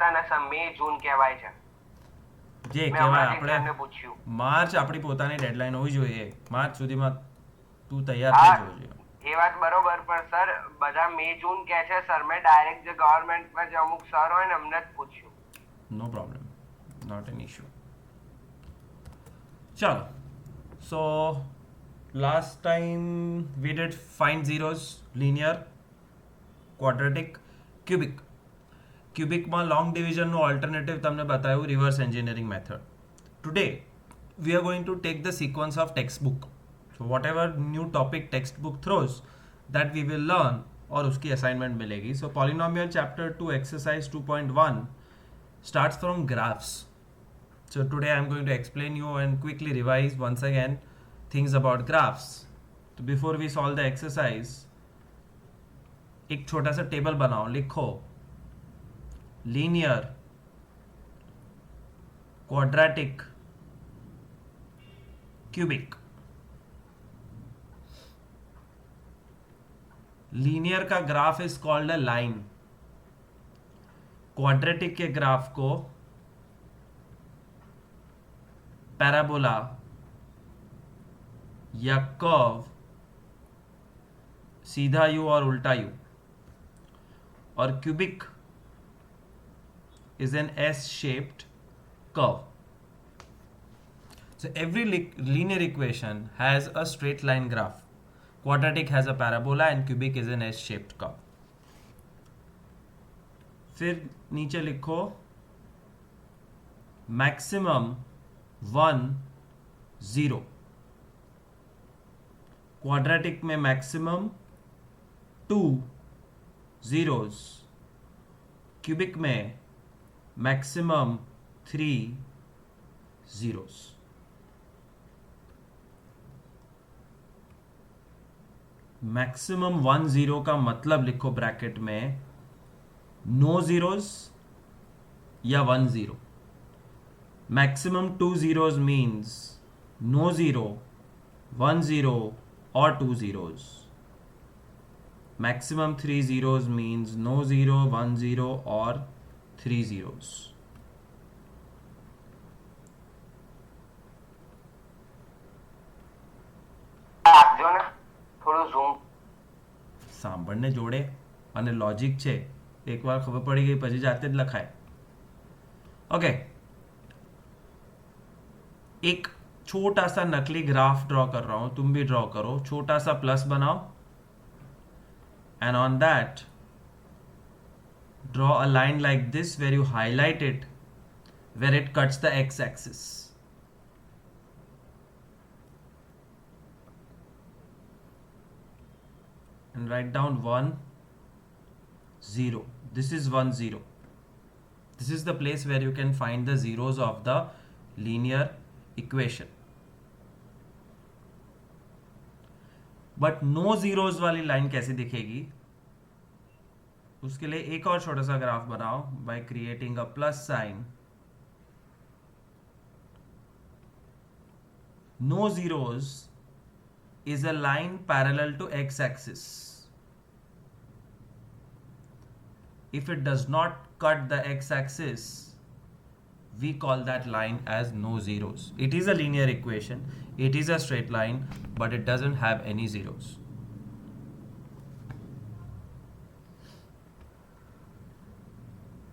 મે જૂન કહેવાય છે. જે મેં કહેવાય હમણાં જ એક આપણે ફ્રેન્ડને પૂછ્યું. માર્ચ આપણી પોતાની ડેડલાઇન હોવી જોઈએ. માર્ચ સુધીમાં તું તૈયાર થઈ હા, જવો જોઈએ. એ વાત બરોબર, પણ સર બધા મે જૂન કહે છે. સર મેં ડાયરેક્ટ જે ગવર્મેન્ટમાં જે અમુક સર હોય ને એમને જ પૂછ્યું. No problem, not an issue. ચાલો, so last time we did find zeros, linear, quadratic, cubic. ક્યુબિકમાં લોંગ ડિવિઝનનું ઓલ્ટરનેટિવ તમને બતાવ્યું, reverse engineering method. Today we are going to take the sequence of textbook. So whatever new topic textbook throws that we will learn, और उसकी assignment मिलेगी. So polynomial chapter 2 exercise 2.1 starts from graphs. So today I am going to explain you and quickly revise once again things about graphs. तो before we solve the exercise, एक छोटा सा table बनाओ, लिखो linear, quadratic, cubic. Linear का graph is called a line. Quadratic के graph को parabola या कर्व, सीधा यू और उल्टा यू. और cubic is an S-shaped curve. So every linear equation has a straight line graph. Quadratic has a parabola and cubic is an S-shaped curve. फिर नीचे लिखो मैक्सिमम 1 0. क्वाड्रेटिक में मैक्सिमम 2 zeros. क्यूबिक में maximum 3 zeros. Maximum 1 0 का मतलब लिखो bracket में no zeros या 1 0. मैक्सिमम 2 zeros मीन्स नो 0, 1 0 और 2 zeros. Maximum 3 zeros means no 0, 1 0 or 3 zeros. આપજો ને થોડું ઝૂમ. સાંભળને જોડે અને લોજિક છે, એકવાર ખબર પડી ગઈ પછી જાતે જ લખાય. ઓકે, एक छोटा सा नकली ग्राफ ड्रॉ कर रहा हूं, तुम भी ड्रॉ करो. छोटा सा प्लस बनाओ and on that draw a line like this where you highlight it where it cuts the x-axis. And write down 1 0. This is 1 0. This is the place where you can find the zeros of the linear equation. But no zeros वाली line कैसे दिखेगी, उसके लिए एक और छोटा सा graph बनाओ by creating a plus sign. No zeros is a line parallel to x-axis. If it does not cut the x-axis, we call that line as no zeros. It is a linear equation, it is a straight line, but it doesn't have any zeros.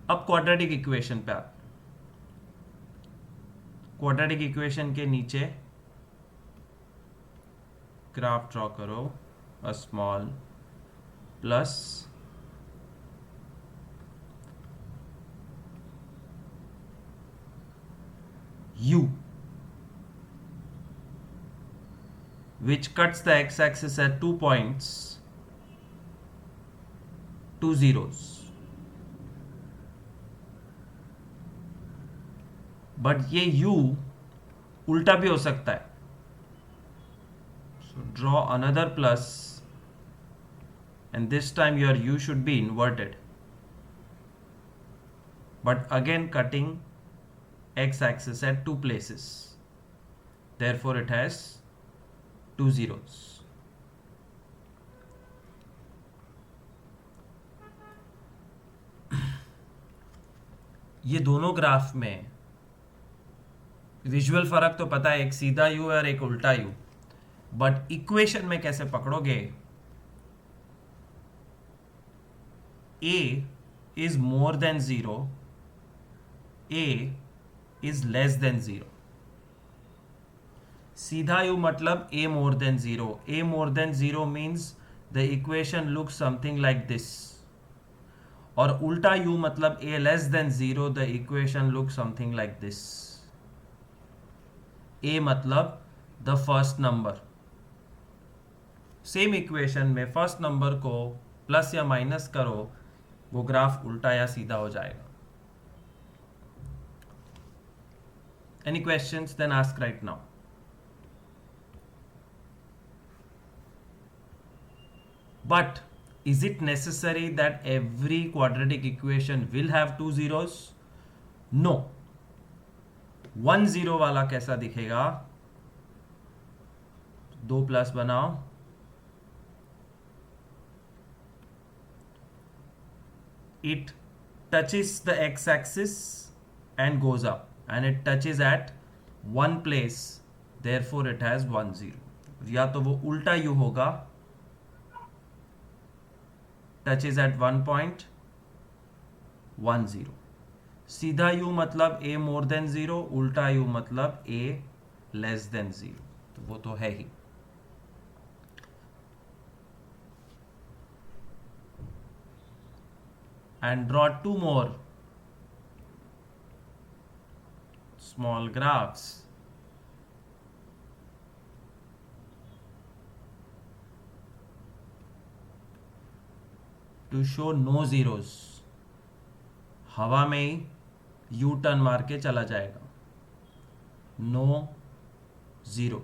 अब quadratic equation पे आप, quadratic equation के नीचे graph draw करो, a small plus u which cuts the x-axis at 2 points, 2 zeros. But ये u उल्टा भी हो सकता है. So draw another plus and this time your u should be inverted, but again cutting x-axis at 2 places, therefore it has 2 zeros. ये दोनों graph में visual फर्क तो पता है, एक सीधा यू और एक उल्टा यू, बट इक्वेशन में कैसे पकड़ोगे? a is more than 0, a is less than 0. सीधा यू मतलब a more than 0. a more than 0 means the equation looks something like this. और उल्टा यू मतलब a less than 0, the equation looks something like this. a मतलब the first number. Same equation में first number को plus या minus करो, वो graph उल्टा या सीधा हो जाएगा. Any questions? Then ask right now. But is it necessary that every quadratic equation will have two zeros? No. 1 0 वाला कैसा दिखेगा? 2 प्लस बनाओ, it touches the x-axis and goes up, and it touches at one place, therefore it has 1 0. या तो वो उल्टा you होगा, touches at 1 point 1 0. सीधा यू मतलब a more than 0, उल्टा यू मतलब a less than 0. तो वो तो है ही. And draw two more small graphs. To show no zeros. हवा में ही यू टर्न मार के चला जाएगा. नो जीरो,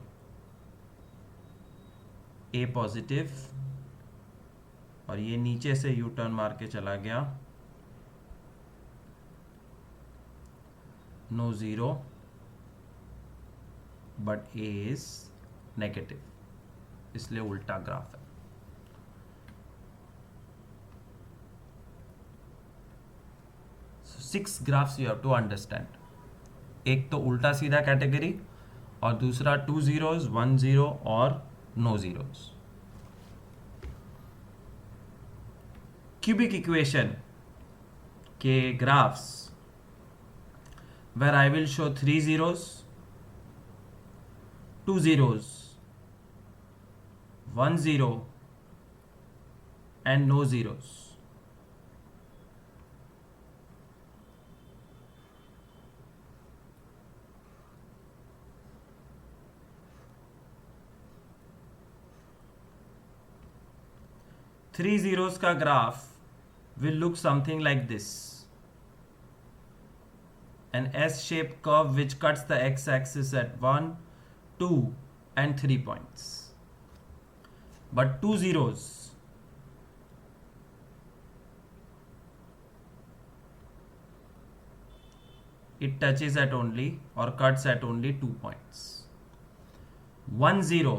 ए पॉजिटिव, और ये नीचे से यू टर्न मार के चला गया. No zero, but a is negative, इसलिए उल्टा ग्राफ है. So 6 graphs you have to understand. एक तो उल्टा सीधा कैटेगरी, और दूसरा 2 zeros, 1 0 और नो zeros. क्यूबिक इक्वेशन के graphs, where I will show 3 zeros, 2 zeros, 1 0 and no zeros. Three zeros का graph will look something like this. An S-shaped curve which cuts the x-axis at 1, 2 and 3 points. But 2 zeros, it touches at only or cuts at only 2 points. 1 0,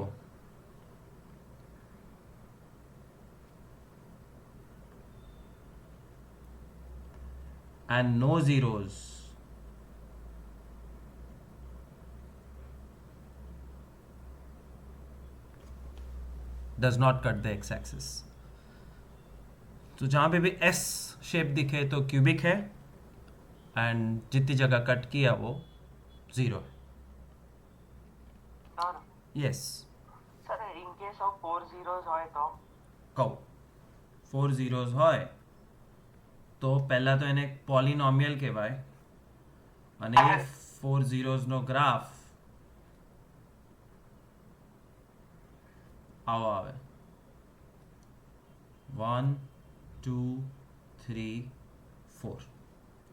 and no zeros does not cut the x-axis. तो जहां पे भी S shape दिखे तो cubic है, and जितनी जगह cut किया वो जीरो है. Yes sir in case of 4 zeros હોય તો કહો. 4 zeros હોય તો પહેલા તો એને પોલિનોમિયલ કહેવાય, અને એ 4 zeros નો ગ્રાફ આવો આવે. 1 2 3 4.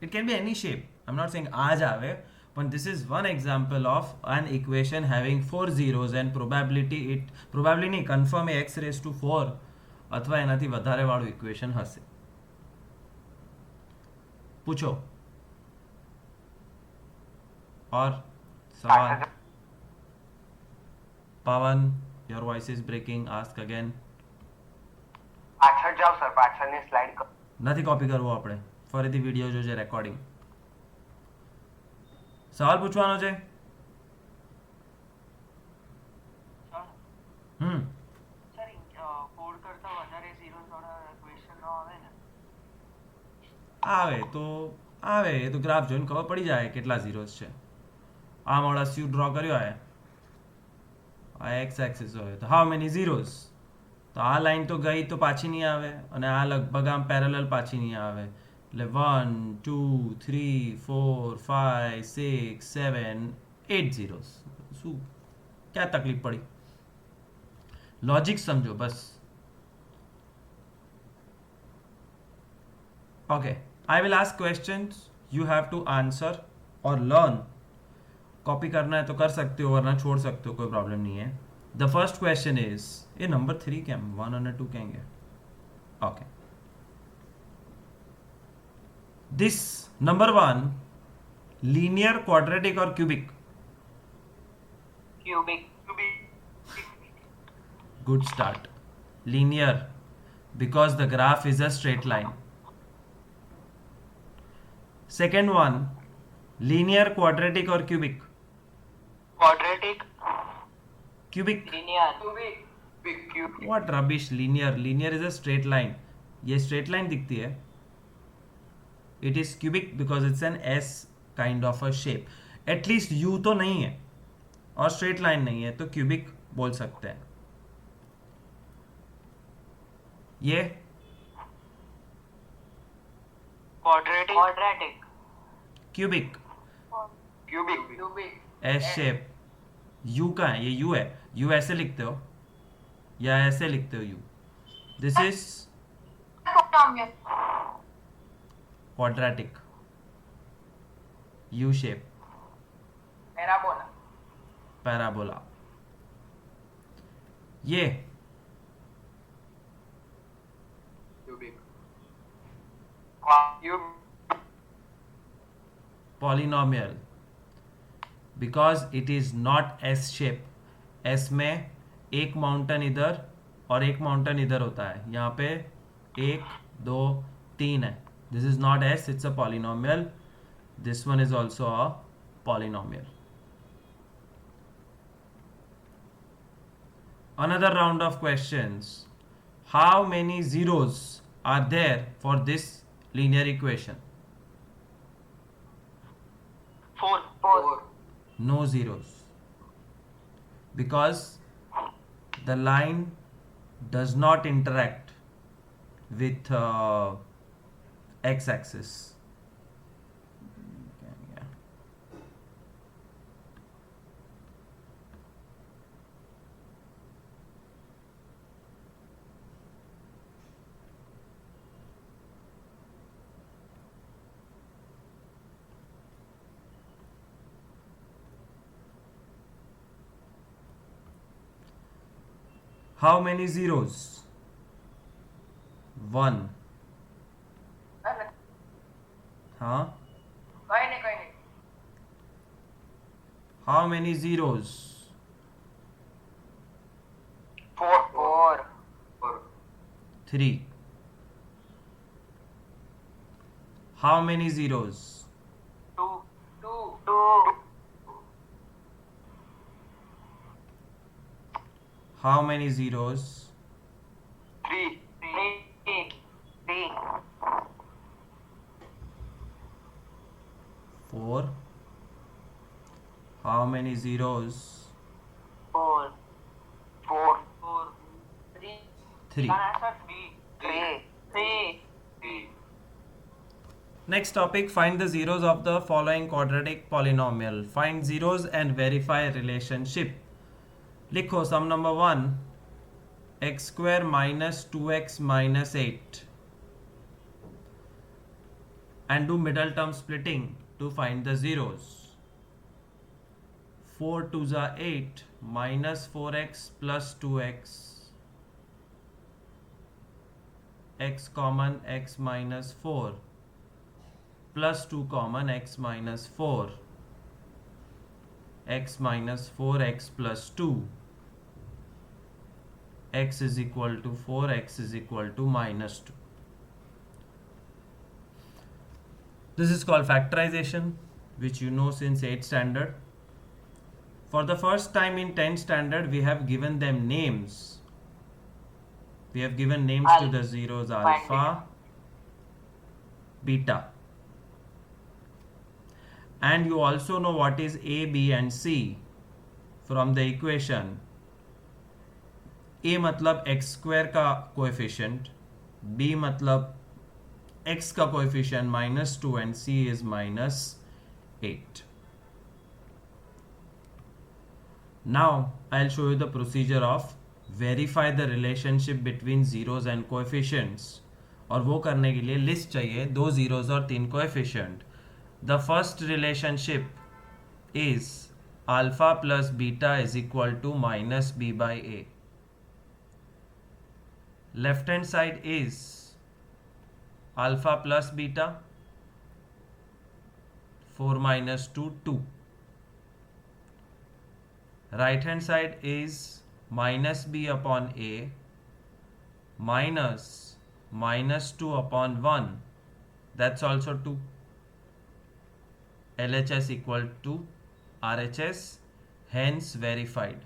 It can be any shape. I'm not saying आज आवे, but this is one example of an equation having 4 zeros and probability नहीं, confirm x raised to 4 अथवा એનાથી વધારે વાળું ઇક્વેશન હશે. પૂછો और सवाल. पवन, your voice is breaking. Ask again. પાછળ જાઓ સર, પાછળની સ્લાઇડ નથી કોપી કરવું આપણે, ફરીથી વિડીયો જોજે રેકોર્ડિંગ. સવાલ પૂછવાનો છે. સર કોડ કરતા વધારે ઝીરો વાળા ક્વેશ્ચન ન આવે ને? આવે તો આવે, એ તો ગ્રાફ જોઈને ખબર પડી જાય કેટલા ઝીરોઝ છે. આમ વાળા સ્યુ ડ્રો કર્યો હોય, આ એક્સ એક્સિસ હોય તો હાઉ મેની ઝીરોઝ, તો આ લાઈન તો ગઈ તો પાછી નહીં આવે, અને આ લગભગ આમ પેરેલલ પાછી નહીં આવે, એટલે 1 2 3 4 5 6 7 8 ઝીરોઝ. શું ક્યાં તકલીફ પડી? लॉजिक समझो बस. Okay, I will ask questions, you have to answer or learn. Copy करना है तो कर सकते हो, वरना छोड़ सकते हो, कोई प्रॉब्लम नहीं है. द फर्स्ट क्वेश्चन इज, ये नंबर 3 क्या 1 और 2 कहेंगे? Okay, this number 1 linear, quadratic और cubic. Cubic. Good start. Linear, because the graph is a straight line. Second one, linear, quadratic or cubic? Quadratic. Cubic. Linear. What rubbish, linear. Linear is a straight line. ये straight line दिखती है. It is cubic because it's an S kind of a shape. At least U तो नहीं है और straight line नहीं है, तो cubic बोल सकते हैं. ये quadratic. Quadratic. Cubic, cubic. S shape. You का है, ये यू है. यू ऐसे लिखते हो या ऐसे लिखते हो? U, this is quadratic, U shape, parabola. Parabola. ये polynomial, because it is not S shape. S में एक माउंटेन इधर और एक माउंटेन इधर होता है, यहाँ पे 1 2 3 है. This is not S, it's a polynomial. This one is also a polynomial. Another round of questions. How many zeros are there for this linear equation? 4. No zeros, because the line does not interact with x-axis. How many zeros? 1. हाँ. કઈ નહીં. How many zeros? 4. 3. How many zeros? 2. How many zeros? 3. 4. How many zeros? 4. 3. 3. Next topic, find the zeros of the following quadratic polynomial. Find zeros and verify relationship. लिखो sum number 1, x square minus 2x minus 8, and do middle term splitting to find the zeros. 4 2s are 8, minus 4x plus 2x, x common x minus 4, plus 2 common x minus 4, x minus 4x plus 2, x is equal to 4, x is equal to minus 2. This is called factorization. which you know since 8th standard. For the first time in 10th standard, we have given them names. We have given names to the zeros alpha, beta. And you also know what is A, B and C from the equation. A मतलब x square का coefficient, B मतलब x का coefficient -2 and C is -8. Now I'll show you the procedure of verify the relationship between zeros and coefficients. और वो करने के लिए list चाहिए 2 zeros और 3 coefficient. The first relationship is alpha plus beta is equal to -b by a. Left hand side is alpha plus beta, 4 minus 2, 2. Right hand side is minus b upon a minus -2 upon 1, that's also 2. LHS equal to RHS, hence verified.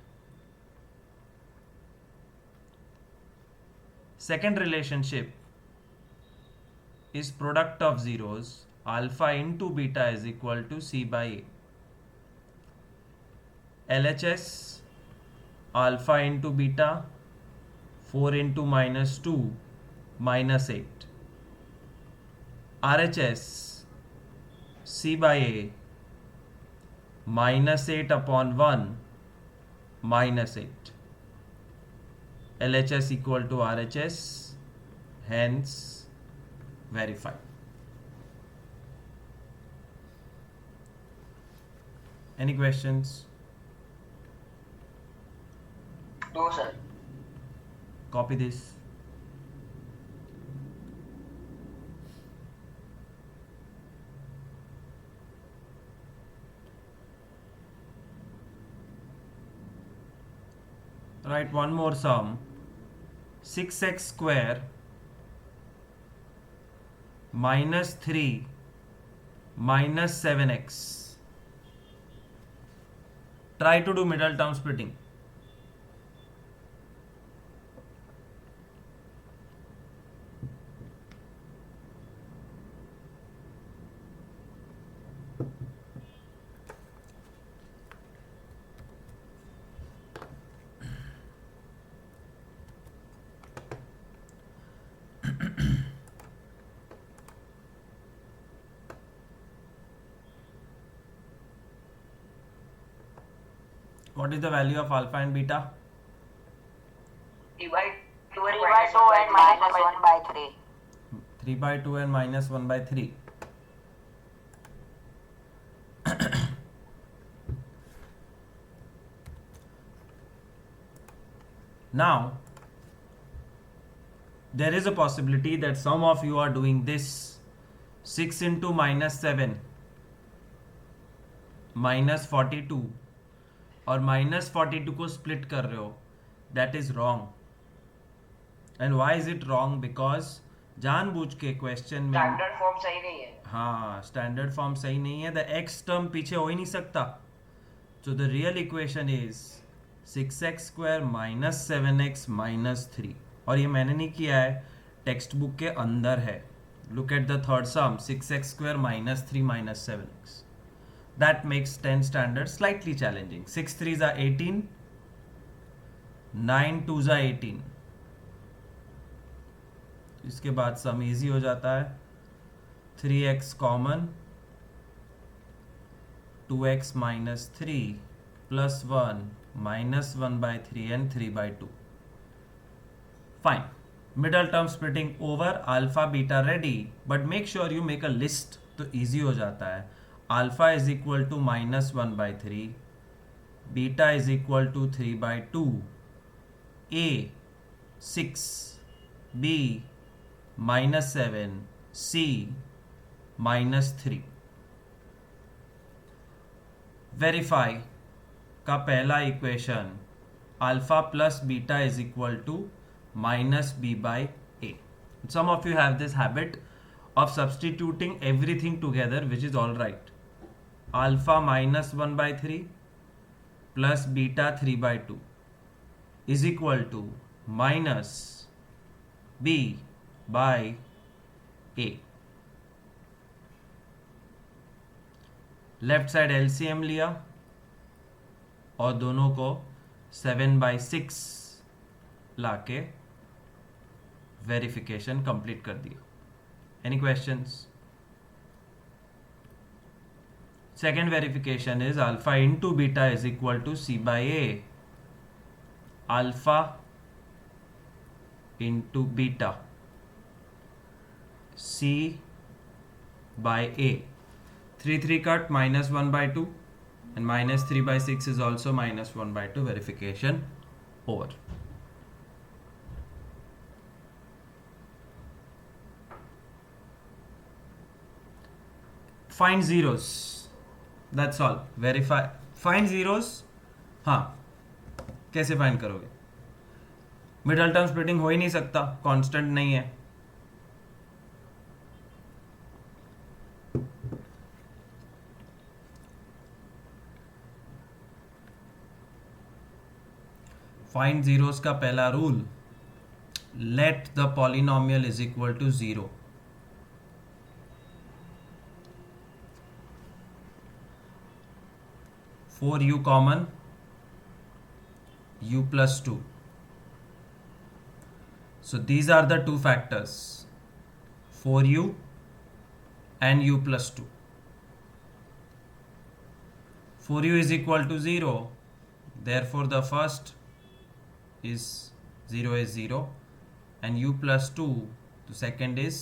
Second relationship is product of zeros, alpha into beta is equal to C by A. LHS, alpha into beta, 4 into -2, -8. RHS, C by A, -8 upon 1, -8. LHS equal to RHS, hence verified. Any questions? No, sir. Copy this. Write one more sum. 6x square minus 3 minus 7x. Try to do middle term splitting. What is the value of alpha and beta? 3 by 2 and 3 by 2 and minus 1 by 3. 3 by 2 and minus 1 by 3. Now, there is a possibility that some of you are doing this 6 into -7 -42 और -42 को split कर रहे हो. That is wrong. And why is it wrong? Because जानबूझ के question में standard form सही नहीं है. हाँ स्टैंडर्ड फॉर्म सही नहीं है. द एक्स टर्म पीछे हो ही नहीं सकता. So the real equation is 6x square minus 7x minus 3. और ये मैंने नहीं किया है, टेक्स्ट बुक के अंदर है. Look at the third sum, 6x square minus 3 minus 7x. That makes 10 standard slightly challenging. 6 3s are 18, 9 2s are 18. इसके बाद सम इजी हो जाता है. 3x common, 2x minus 3 plus 1 minus 1 by 3 and 3 by 2. Fine. Middle term splitting over, alpha beta ready, but make sure you make a list तो easy हो जाता है. Alpha is equal to minus 1 by 3, beta is equal to 3 by 2, A 6, B minus 7, C minus 3. Verify का पहला equation alpha plus beta is equal to minus b by a. Some of you have this habit of substituting everything together, which is all right. alpha minus 1 by 3 plus beta 3 by 2 is equal to minus b by a. Left side LCM लिया और दोनों को 7/6 लाके verification complete कर दिया. Any questions? Second verification is alpha into beta is equal to c by a. Alpha into beta c by a. 3 cut minus 1 by 2 and minus 3 by 6 is also minus 1 by 2. Verification over. Find zeros. That's all. Verify. Find zeros. हाँ, कैसे find करोगे? Middle term splitting हो ही नहीं सकता, constant नहीं है. Find zeros का पहला rule, let the polynomial is equal to 0. For u common, u plus 2. So these are the two factors, 4u and u plus 2. 4u is equal to 0, therefore the first is 0 is 0 and u plus 2, the second is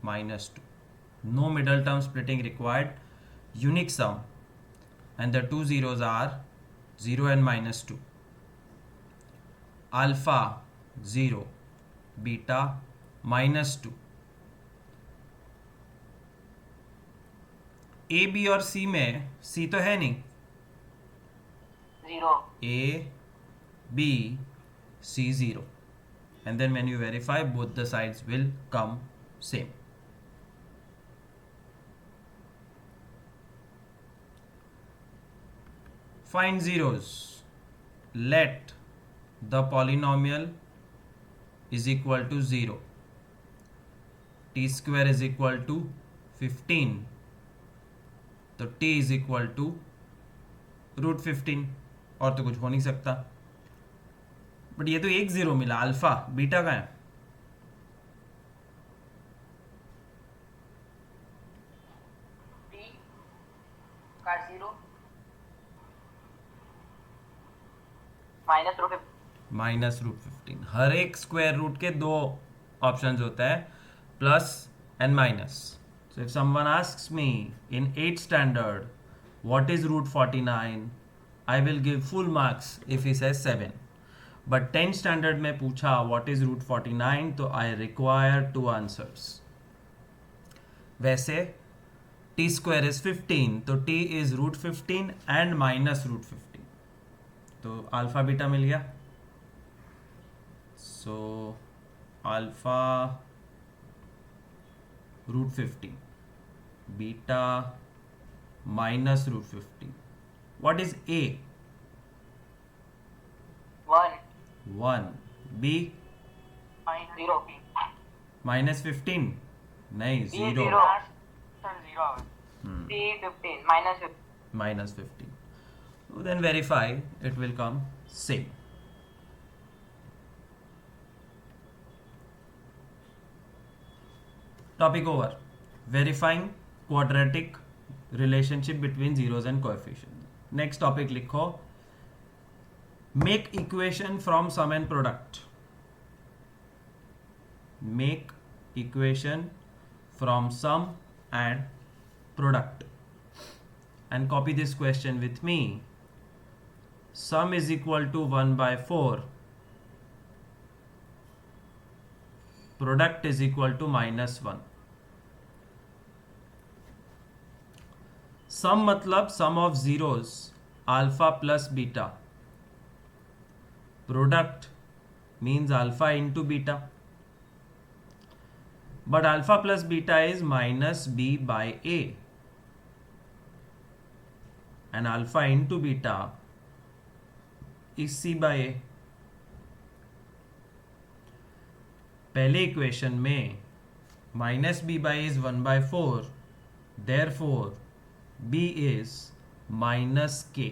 minus 2. No middle term splitting required. Unique sum, and the two zeros are 0 and minus 2. Alpha 0, beta minus 2. A, B और C में C तो है नहीं. 0. A, B, C 0. And then when you verify, both the sides will come same. Find zeros. Let the polynomial is equal to 0. T square is equal to 15. तो t is equal to root 15. और तो कुछ हो नहीं सकता. But ये तो एक जीरो मिला. अल्फा बीटा का है. T का 0 माइनस रूट माइनस रूट 15. हर एक स्क्वायर रूट के दो ऑप्शंस होता है, plus and minus. So if someone asks me in 8th standard what is root 49, I will give full marks if he says 7. But 10th standard में पूछा what is root 49, तो I require 2 answers. वैसे t square is 15, तो t is root 15 and minus root 15. तो alpha beta मिल गया. So alpha root 15, beta minus root 15. What is a? 1 1. B minus 0 minus 15 नहीं, B 0. 0 sir 0 आवे. C 15 minus 15. minus 15. So then verify, it will come same. Topic over. Verifying quadratic relationship between zeros and coefficients. Next topic लिखो. Make equation from sum and product. Make equation from sum and product. And copy this question with me. Sum is equal to 1 by 4. Product is equal to minus 1. Sum मतलब sum of zeros, alpha plus beta. Product means alpha into beta. But alpha plus beta is minus b by a. and alpha into beta is c by a. पहले equation में minus b by is 1/4, therefore b is minus के,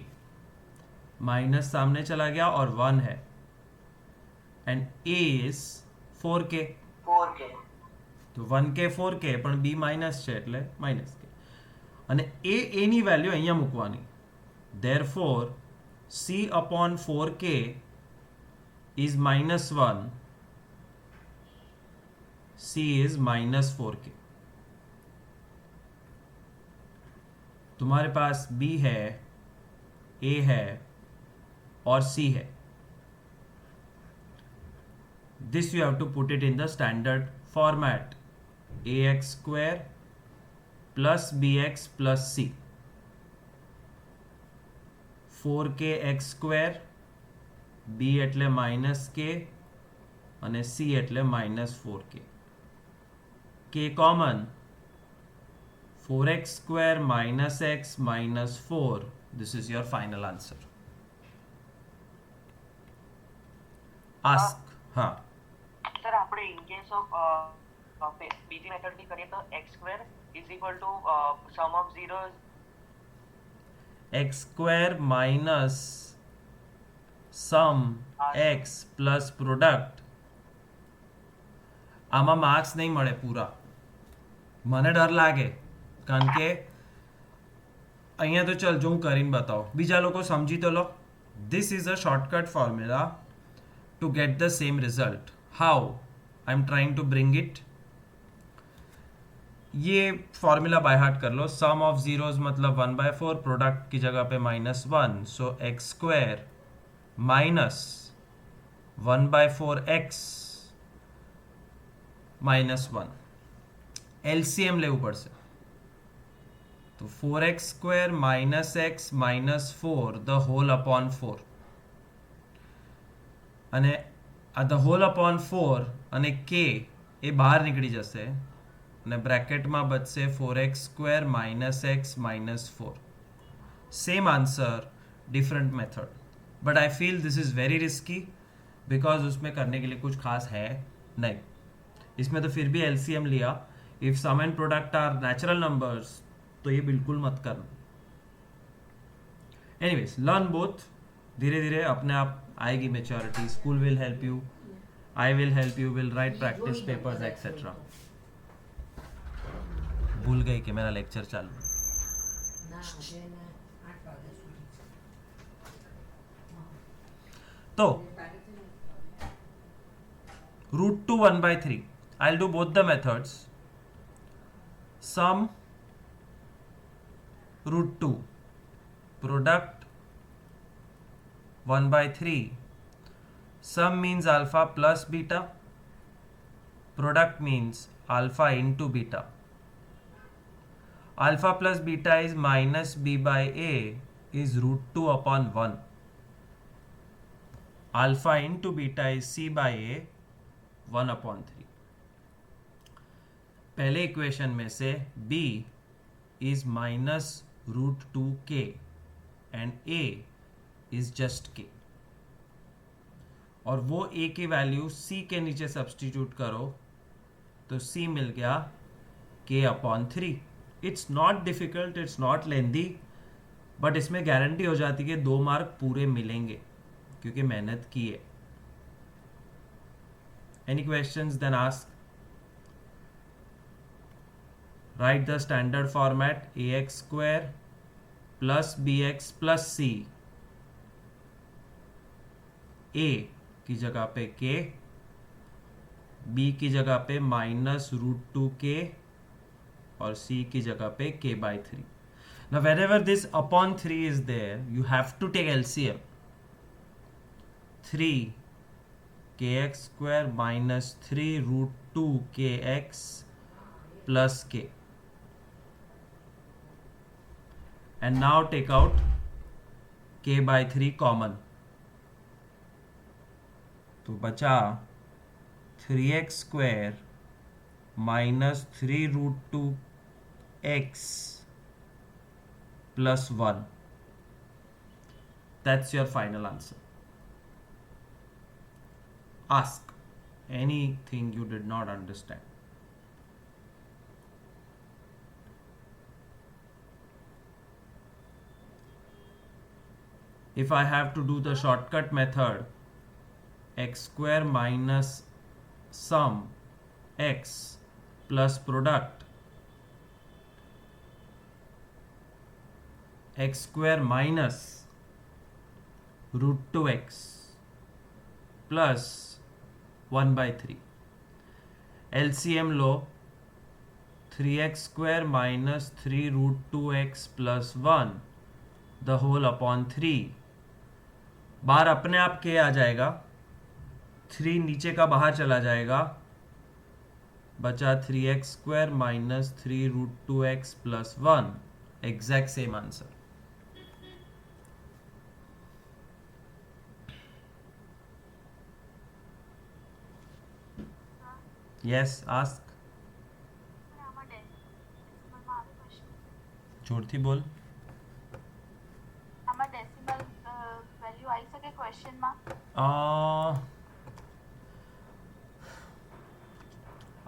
minus सामने चला गया और 1 है, and A is 4k, 4k. તો 1k 4k પણ b માઇનસ છે એટલે માઇનસ k, અને a ની વેલ્યુ અહીંયા મૂકવાની, therefore c upon 4k is -1, c is -4k. तुम्हारे पास b है, a है और c है. This you have to put it in the standard format, ax square plus bx plus c, 4k x square, b એટલે -k અને c એટલે -4k. k common, 4x square minus x minus 4. This is your final answer. Ask. हाँ, sir આપણે in case of બીજી મેથડથી કરીએ તો x square is equal to sum of zeros x square minus sum x plus product. આમાં marks નહીં મળે પૂરા, મને ડર લાગે, કારણ કે અહીંયા તો ચલ જો હું કરીને બતાવો, બીજા લોકો સમજી તો લો. This is a shortcut formula to get the same result. How? I'm trying to bring it. ये फॉर्मूला बाय हार्ट कर लो. सम ऑफ जीरोज मतलब 1/4, प्रोडक्ट की जगह पे -1, so x square minus 1/4x -1. LCM लेવું પડશે, તો 4x square minus x minus 4 the whole upon 4, અને આ ધ હોલ અપોન 4 અને k એ બહાર નીકળી જશે અને બ્રેકેટમાં બચશે 4x square minus x minus 4. Same answer, different method, but I feel this is very risky because उसमें करने के लिए कुछ खास है नहीं. इसमें तो फिर भी एलसीएम लिया. If sum and product are natural numbers तो ये बिल्कुल मत करना. Anyways, learn both. धीरे धीरे अपने आप आएगी maturity. School will help you, I will help you, will write practice papers etcetera. भूल गई कि मेरा लेक्चर चालू. तो √2 1/3. I'll do both the methods. Sum √2, product 1/3. Sum means alpha plus beta, product means alpha into beta. Alpha plus beta is minus b by a is √2 upon 1. Alpha into beta is c by a 1/3. पहले equation में से b is minus √2k and a is just k. और वो a की value c के नीचे substitute करो तो c मिल गया k/3. It's not difficult, it's not lengthy, but इसमें गारंटी हो जाती है कि 2 मार्क पूरे मिलेंगे क्योंकि मेहनत की है. Any questions then ask. Write the standard format, ax square plus bx plus c. a की जगह पे k, b की जगह पे माइनस √2k और c की जगह पे k/3. Now whenever this upon 3 is there, you have to take LCM. 3 kx square minus 3 √2 kx plus k. And now take out k/3 common. तो बचा 3x square minus 3 √2 x plus 1. That's your final answer. Ask anything you did not understand. If I have to do the shortcut method, x square minus sum x plus product x square minus root 2x plus 1 by 3. LCM low 3x square minus 3 root 2x plus 1 the whole upon 3. बाहर अपने आप के आ जाएगा, 3 नीचे का बाहर चला जाएगा, बचा 3x square minus 3 root 2x plus 1. Exact same answer. Yes, ask. જોરથી બોલ. આમાં ડેસિમલ વેલ્યુ આવી શકે ક્વેશ્ચનમાં?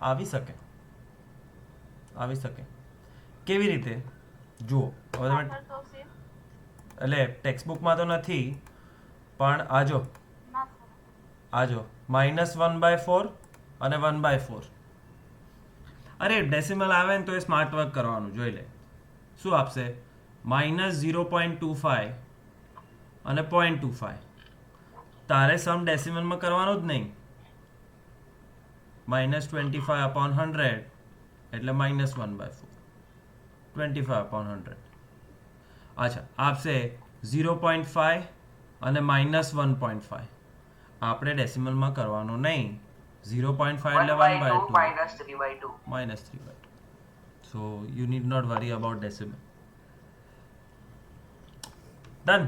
આવી શકે. કેવી રીતે? જુઓ, હવે તમે આગળ તો સેમ એટલે ટેક્સ્ટબુકમાં તો નથી, પણ આજો ના સર. -1/4 અને 1/4. અરે ડેસિમલ આવે ને તો એ સ્માર્ટ વર્ક કરવાનું, જોઈ લે શું આપશે. -0.25 અને 0.25. તારે સમ ડેસિમલમાં કરવાનું જ નહીં. -25/100 એટલે -1/4. 25/100. અચ્છા, આપશે 0.5 અને -1.5. આપણે ડેસિમલમાં કરવાનું નહીં. 0.5 એટલે 1/2 minus 3/2. -3/2. So you need not worry about decimal. Done.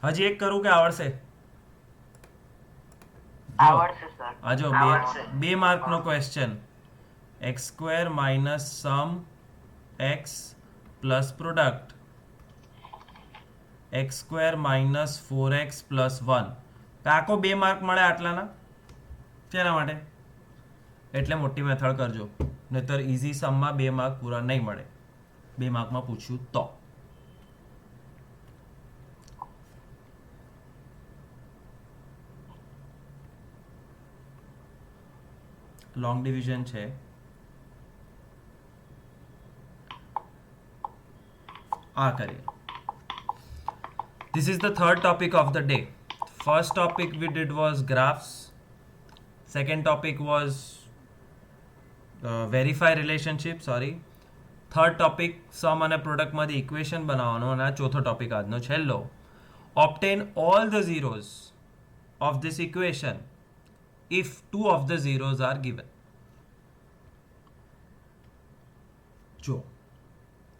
હજી એક કરું કે આવડશે? આવડશે સર. આજો આવડશે. બે માર્કનો question. x square minus sum x plus product x square minus 4x plus 1. કાકો 2 માર્ક મળે આટલાના. શેના માટે? એટલે મોટી મેથડ કરજો, નહીતર ઇઝી સમમાં 2 માર્ક પૂરા નહીં મળે. 2 માર્કમાં પૂછ્યું તો. લોંગ ડિવિઝન છે. આ કરીએ. This is the third topic of the day. First topic we did was graphs. Second topic was verify relationship. Third topic sum અને product માંથી equation બનાવવાનો, અને આ ચોથો ટોપિક આજનો છેલ્લો. Obtain all the zeros of this equation if two of the zeros are given. જો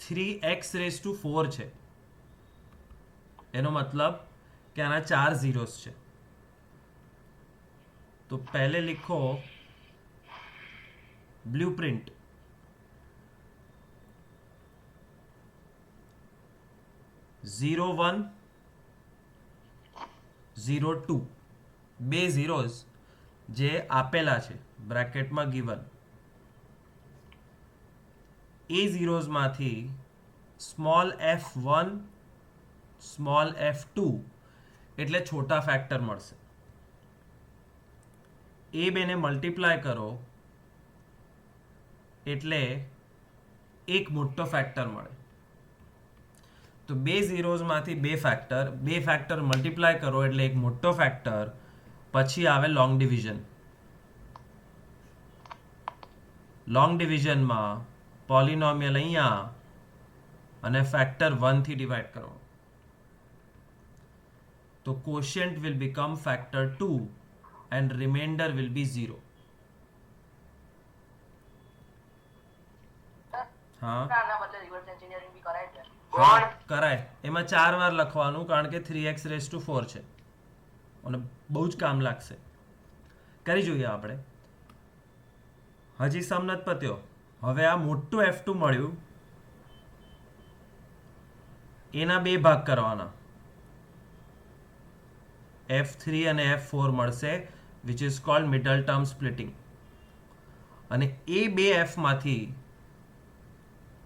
3x raised to 4 છે, એનો મતલબ કે આના 4 zeros છે. तो पहले लिखो ब्लूप्रिंट. ઝીરો 1 ઝીરો 2 બે ઝીરોઝ જે આપેલા છે બ્રેકેટમાં ગિવન. એ ઝીરોઝમાંથી સ્મોલ f1 સ્મોલ f2 એટલે છોટા ફેક્ટર મળશે. એ બેને મલ્ટીપ્લાય કરો એટલે એક મોટો ફેક્ટર મળે. તો બે ઝીરોઝમાંથી બે ફેક્ટર મલ્ટીપ્લાય કરો એટલે એક મોટો ફેક્ટર. પછી આવે લોંગ ડિવિઝન. લોંગ ડિવિઝનમાં પોલિનોમિયલ અહીંયા અને ફેક્ટર 1 થી ડિવાઈડ કરો તો quotient will become factor 2 and remainder will be 0. હા આના બદલે રિવર્સ એન્જિનિયરિંગ બી કરાય છે. હા કરાય. એમાં 4 વાર લખવાનું કારણ કે 3x raised to 4 છે અને બહુ જ કામ લાગશે. કરી જોઈએ આપણે. હજી સમ નથી પત્યો. હવે આ મોટું f2 મળ્યું, એના બે ભાગ કરવાના. F3 અને F4 મળશે which is called middle term splitting. અને એ બે એફમાંથી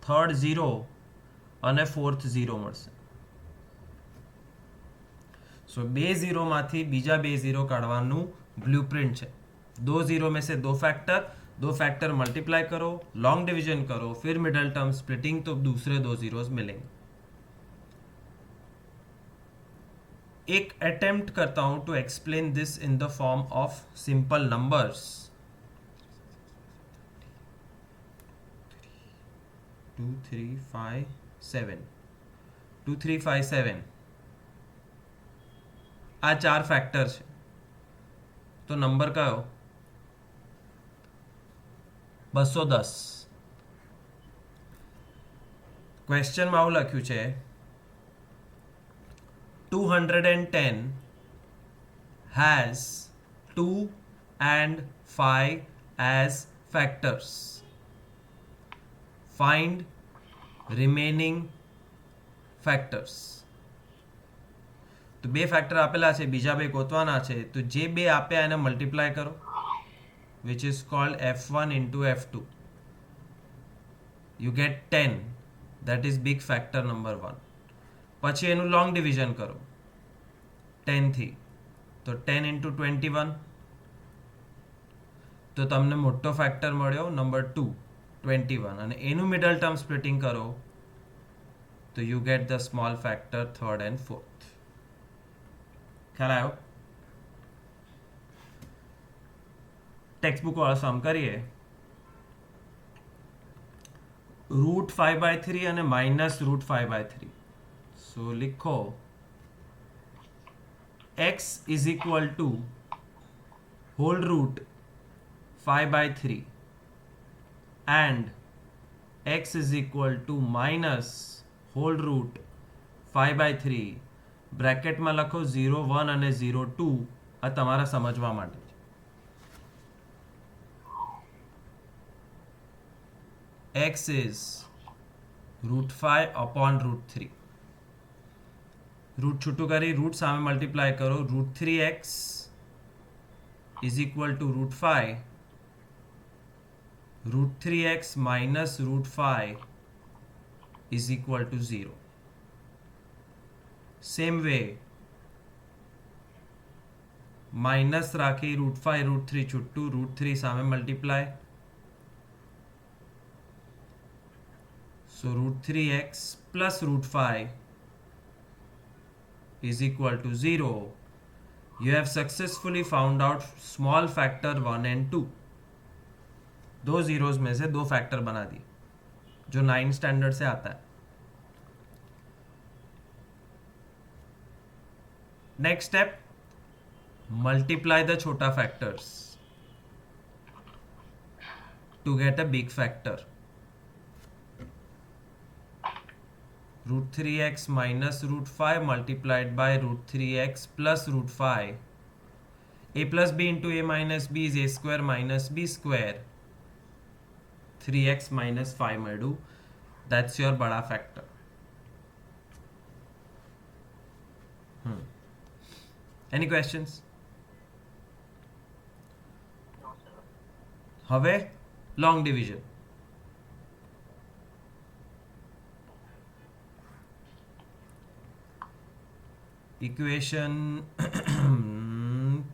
થર્ડ 0 અને ફોર્થ 0 મળશે. સો બે 0 માંથી બીજા બે 0 કાઢવાનું ब्लूप्रिंट છે. दो 0 में से दो फैक्टर मल्टीप्लाई करो, लॉन्ग डिवीजन करो, फिर मिडल टर्म स्प्लिटिंग, तो दूसरे दो जीरोस मिलेंगे. एक अटेम्प्ट करता हूं to explain this in the form of simple numbers. 2 3 5 7 2 3 5 7 આ ચાર ફેક્ટર છે. તો નંબર કયો? 210. ક્વેશ્ચનમાં આવું લખ્યું છે 210 has 2 and 5 as factors. Find remaining factors. તો બે ફેક્ટર આપેલા છે, બીજા બે ગોતવાના છે. તો જે બે આપ્યા એને મલ્ટીપ્લાય કરો, which is called f1 into f2. You get 10. That is big factor number 1. પછી એનું લોંગ ડિવિઝન કરો 10 થી. તો 10 into 21. તો તમને મોટો ફેક્ટર મળ્યો નંબર 2 21. અને એનું મિડલ ટર્મ સ્પ્લિટિંગ કરો તો you get the small factor third and fourth. ખ્યાલ આવ્યો? ટેક્સ્ટ બુક વાળો સમ કરીએ. √5/3 અને -√5/3. સો लिखो x is equal to whole root 5/3 and x is equal to minus whole root 5/3. બ્રેકેટમાં લખો 0 1 અને 0 2. આ તમારા સમજવા માટે છે. x is √5 upon √3. રૂટ છૂટું કરી રૂટ સામે મલ્ટીપ્લાય કરો. √3x is equal to √5. √3x minus √5 is equal to 0. Same way, minus રાખી √5 √3 છૂટું, √3 સામે multiply. So √3x plus √5 is equal to 0. You have successfully found out small factor 1 and 2. दो zeros में से दो फैक्टर बना दिए जो 9 स्टैंडर्ड से आता है. नेक्स्ट स्टेप, मल्टीप्लाई द छोटा factors to get a big factor. √3x minus √5 multiplied by √3x plus √5. a plus b into a minus b is a square minus b square. 3x minus 5 મળ્યું. That's your बड़ा factor. Any questions? No, sir. હવે long division. Equation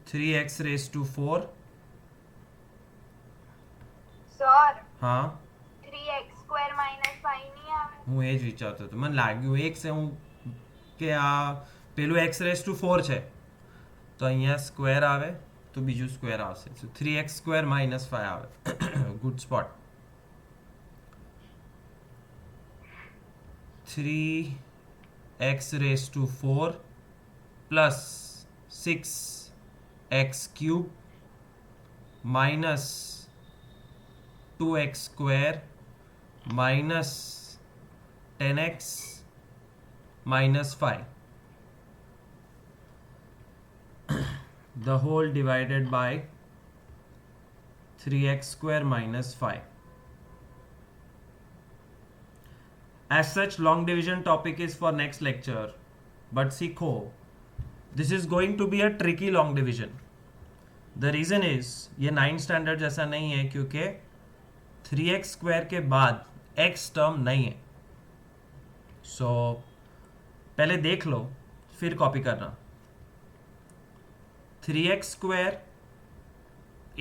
3x raised to 4. Sir હા, 3x square minus 5 નહીં આવે? હું એ જ વિચારતો હતો. મને લાગ્યું એક છે હું કે આ પેલું x raised to 4 છે તો અહીંયા સ્ક્વેર આવે તો બીજું સ્ક્વેર આવશે. સો 3x સ્ક્વેર minus 5 આવે. Good spot. 3x raised to 4 plus 6x cube minus 2x square minus 10x minus 5. The whole divided by 3x square minus 5. As such, long division topic is for next lecture. But सीखो this is going to be a tricky long division. The reason is ये 9 standard जैसा नहीं है क्योंकि 3x square के बाद x term नहीं है. सो पहले देख लो फिर कॉपी करना. 3x square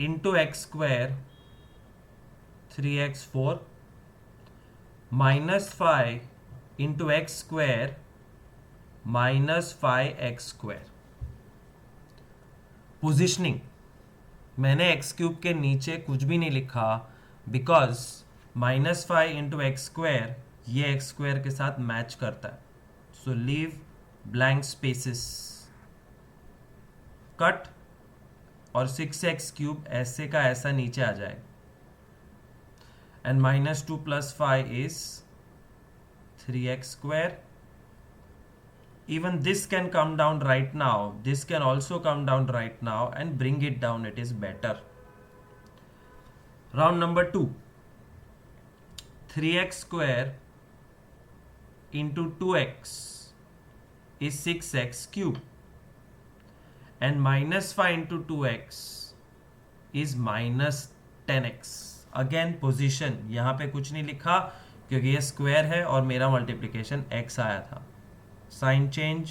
into x square 3x 4 minus 5 into x square minus 5x square. Positioning मैंने एक्स क्यूब के नीचे कुछ भी नहीं लिखा because minus 5 into x square ये एक्स स्क्वायर के साथ मैच करता है. So leave blank spaces. Cut और 6x क्यूब ऐसे का ऐसा नीचे आ जाएगा. And minus 2 plus 5 is 3x square. Even this can come down right now. This can also come down right now and bring it down. It is better. Round number 2. 3x square into 2x is 6x cube. And minus 5 into 2x is minus 10x. Again position. यहाँ पे कुछ नहीं लिखा क्योंकि ये square है और मेरा मल्टीप्लिकेशन x आया था. Sign change,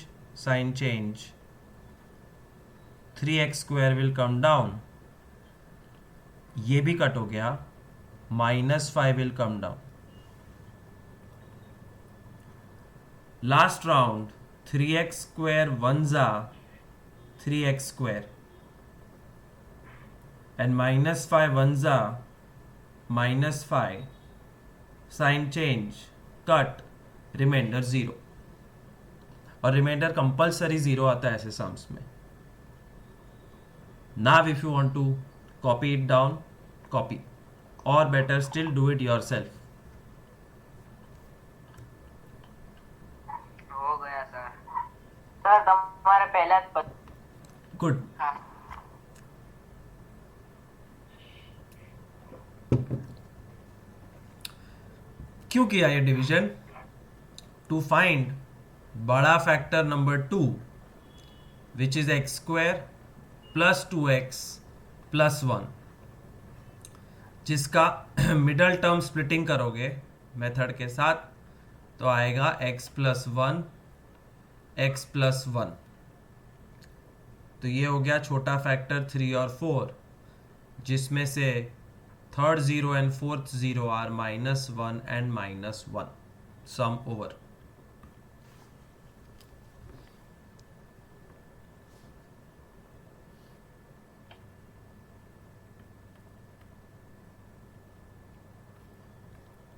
3x square will come down. ये भी कट हो गया. Minus 5 will come down. Last round 3x square 1 जा 3x square and minus 5 1 जा minus 5. Sign change, cut, remainder 0. और रिमाइंडर कंपल्सरी 0 आता है ऐसे सम्स में. Now if you want to copy it down, copy, और better still do it yourself. हो गया सर. सर તમારે પહેલા જ गुड. હા क्यों किया ये डिवीजन? टू फाइंड बड़ा factor number 2 which is x square plus 2x plus 1, जिसका मिडल टर्म स्प्लिटिंग करोगे मेथड के साथ तो आएगा x प्लस 1 x प्लस 1. तो ये हो गया छोटा फैक्टर 3 और 4, जिसमें से third 0 and fourth 0 are -1 and -1. Sum over.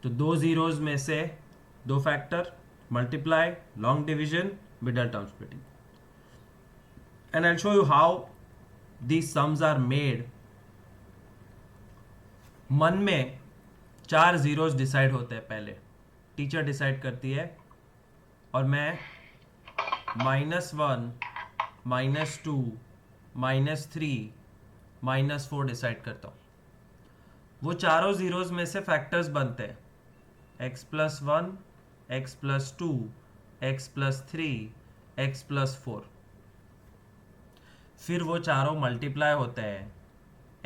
तो 2 zeros में से 2 factor, multiply, long division, middle term splitting. And I show you how these sums are made. मन में 4 zeros डिसाइड होते हैं. पहले टीचर डिसाइड करती है और मैं -1 -2 -3 -4 डिसाइड करता हूँ. वो चारों zeros में से फैक्टर्स बनते हैं. x plus 1, x plus 2, x plus 3, x plus 4. फिर वो चारों मल्टीप्लाई होते हैं.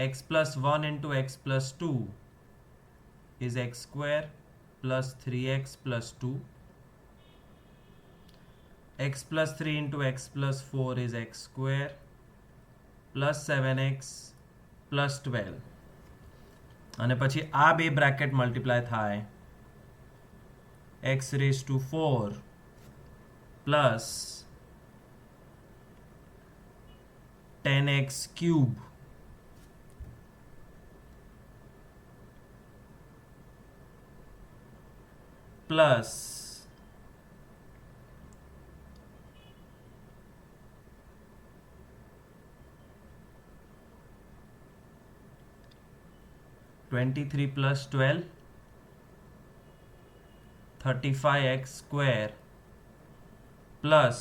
x plus 1 into x plus 2 is x square plus 3x plus 2. x plus 3 into x plus 4 is x square plus 7x plus 12. અને પછી આ બે bracket multiply થાય x raise to 4 plus 10x cube plus 23 plus 12 35x square plus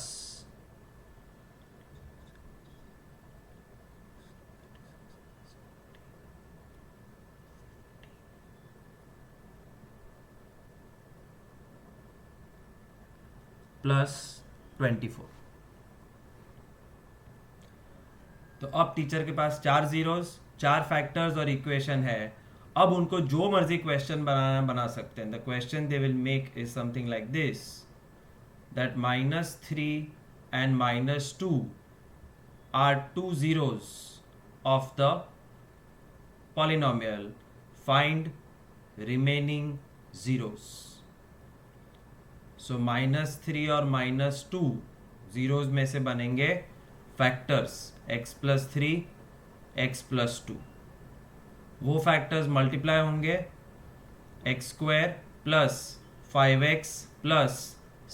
plus 24. तो अब teacher के पास 4 zeros, 4 factors और equation है. अब उनको जो मर्जी क्वेश्चन बनाना बना सकते हैं. The question they will make is something like this, that -3 and -2 are two zeros of the polynomial. Find remaining zeros. So -3 और -2 zeros में से बनेंगे फैक्टर्स x+3 x+2. वो फैक्टर्स मल्टीप्लाई होंगे x² प्लस 5x प्लस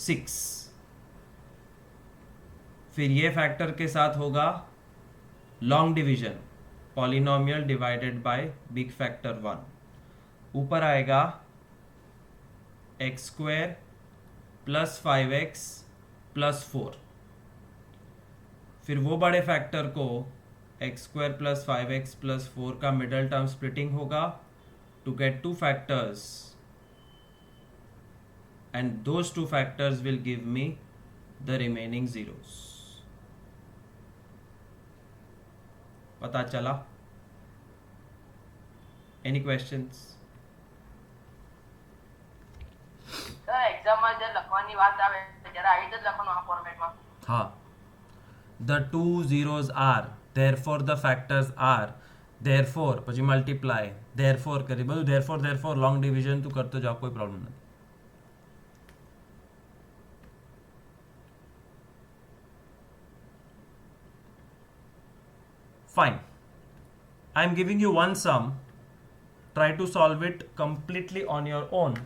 6. फिर ये factor के साथ होगा long division, polynomial divided by big factor 1. ऊपर आएगा x² प्लस 5x प्लस 4. फिर वो बड़े फैक्टर को x² प्लस 5x प्लस 4 का मिडल टर्म स्प्लिटिंग होगा to get two factors, and those two factors will give me the remaining zeros. पता चला? Any questions? સર એક્ઝામમાં જે લખવાની વાત આવે ત્યારે આવી રીતે જ લખવાનું આ ફોર્મેટમાં. हाँ, the two zeros are, therefore the factors are, therefore પછી multiply, therefore કરી બધું therefore long division તું કરતો જાઓ, કોઈ પ્રોબ્લેમ નથી. Fine. I am giving you one sum. Try to solve it completely on your own.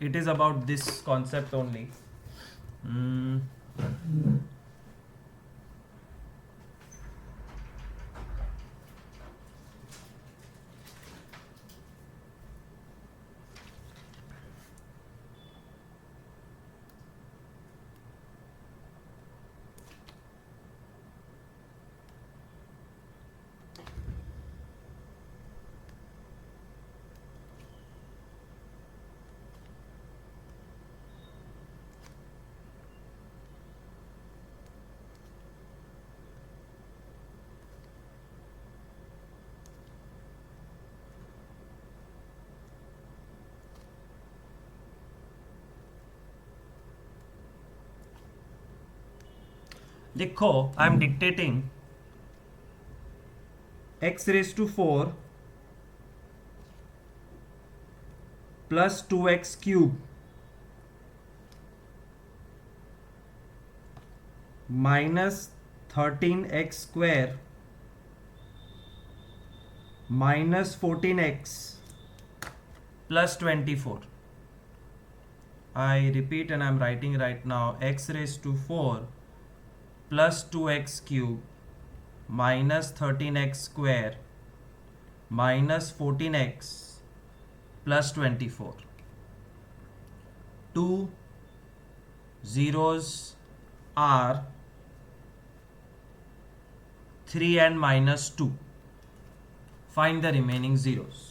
It is about this concept only. लिखो, I am dictating x⁴ plus 2x³ minus 13x² minus 14x plus 24. I repeat and I am writing right now, x⁴ plus 2x³ minus 13x² minus 14x plus 24. Two zeros are 3 and -2. Find the remaining zeros.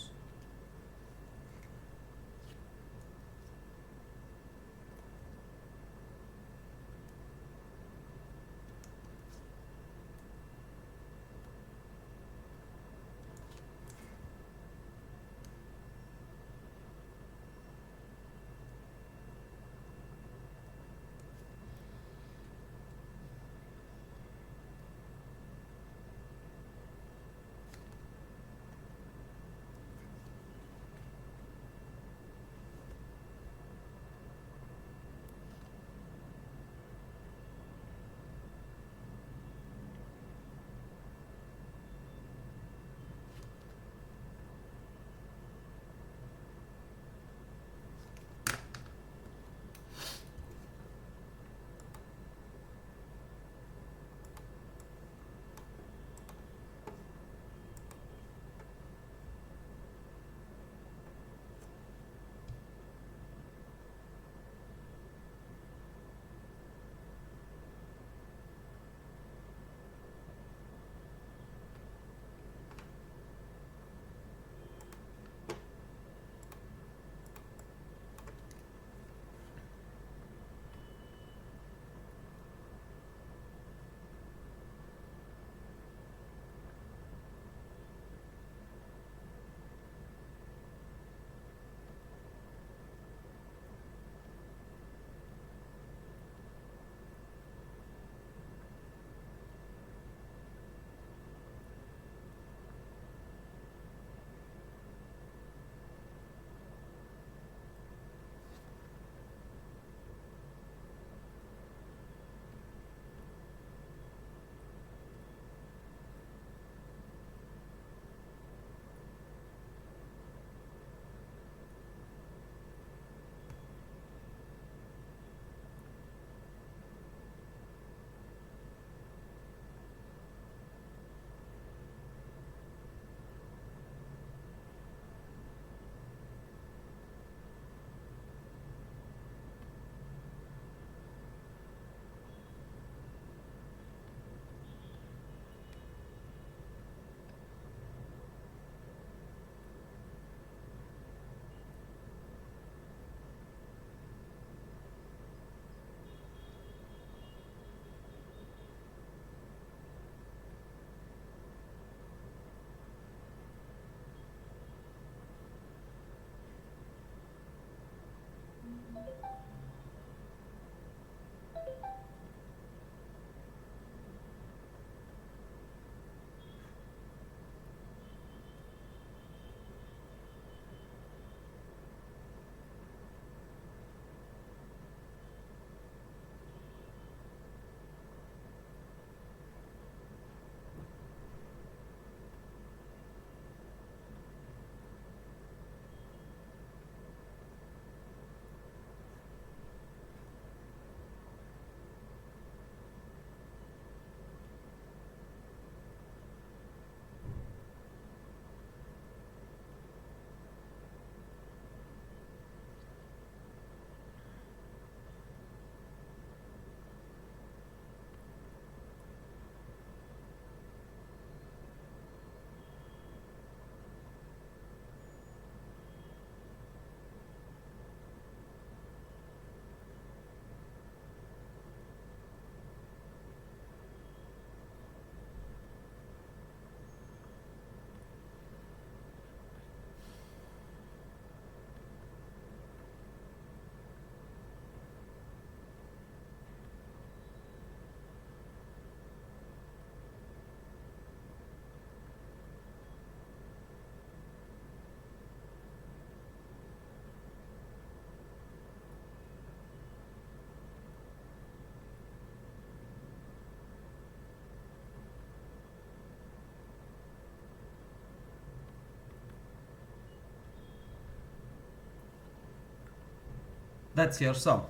That's your sum.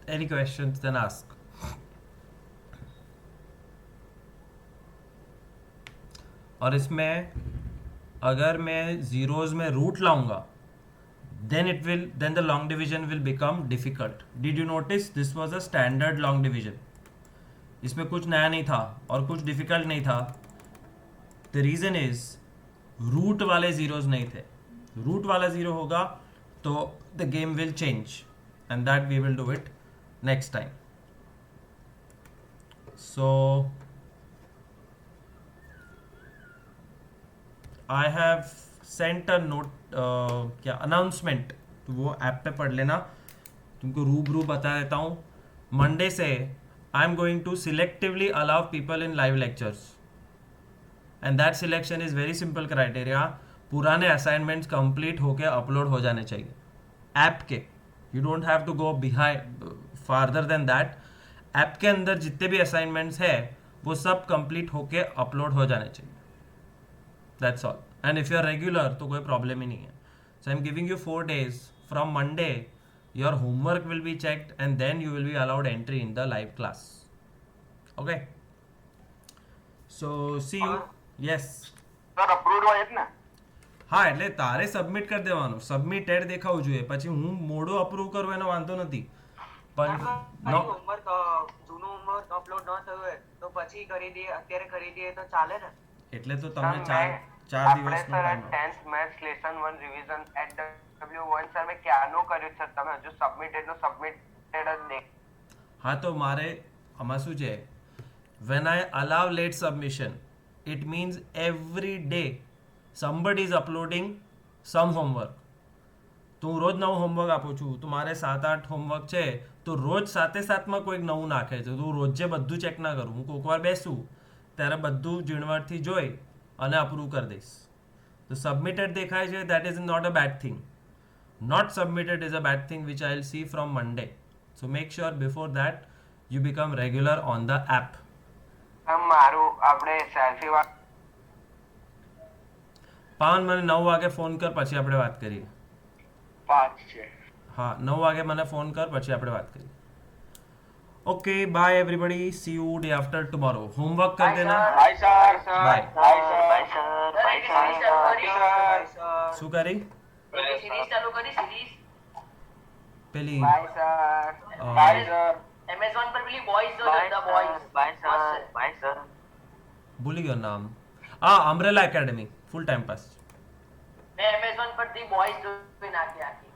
Any questions, then ask. और इसमें अगर मैं zeros में root लाऊंगा, then the long division will become difficult. Did you notice this was a standard long division? इसमें कुछ नया नहीं था और कुछ difficult नहीं था. The reason is root वाले zeros नहीं थे. Root वाला zero होगा तो the game will change, and that we will do it next time. So I have sent a note, क्या announcement, तो वो ऐप पे पढ़ लेना. तुमको रूबरू बता देता हूँ. मंडे से I am going to selectively allow people in live lectures, and that selection is very simple criteria. पुराने असाइनमेंट्स कंप्लीट होके अपलोड हो जाने चाहिए ऐप के. You don't have to go behind farther than that. App के अंदर जितने भी असाइनमेंट्स है वो सब कंप्लीट होके अपलोड हो जाने चाहिए. That's all. And if you are regular तो कोई प्रॉब्लम ही नहीं है. So I am giving you 4 days. From Monday your homework will be checked and then you will be allowed entry in the live class. Okay, so see you. Yes sir approved હોય જ ને? હા, એટલે તારે submit કરી દેવાનું. Submitted દેખાવું જોઈએ. પછી હું મોડું અપ્રૂવ કરું એનો વાંધો નથી. પણ હોમવર્ક જૂનું હોમવર્ક અપલોડ ન થયું હોય તો પછી કરી દઈએ, અત્યારે કરી દઈએ તો ચાલે ને? એટલે તો તમને 4 આપણે દિવસનો sir time. 10th maths lesson 1 revision at W1 sir મેં ક્યારનું કર્યું છે, તમે હજુ સબમિટેડ જ દેખ. હા, તો મારે આમાં શું છે, when I allow late submission it means every day somebody is uploading some homework. તો હું રોજ નવું હોમવર્ક આપું છું. તો મારે 7-8 હોમવર્ક છે તો રોજ સાથમાં કોઈક નવું નાખે છે. તો હું રોજે બધું ચેક ના કરું. હું કોઈક વાર બેસું ત્યારે બધું ઝીણવટથી જોઈ અને અપ્રૂવ કરી દઈશ. તો સબમિટેડ દેખાય છે, that is not a bad thing. Not submitted is a bad thing which I'll see from Monday. So make sure before that you become regular on the app. મારું આપણે સેલ્ફી પાવન, મને 9 વાગે ફોન કર, પછી આપણે વાત કરીએ. 5 છે. હા, 9 વાગે મને ફોન કર, પછી આપણે વાત કરીએ. Okay, bye everybody. See you day after tomorrow. Homework कर देना. Bye sir. Bye. Bye sir. શું કરી? સિરીઝ ચાલુ કરી સિરીઝ પેલી બાય સર. અ, બાય સર. એમેઝોન પર પેલી બોયઝ જો ધ બોયઝ બાય સર. ભૂલી ગયો નામ. હા, umbrella academy full time pass. મેં એમેઝોન પરથી બોયઝ જોઈ નાખી આખી.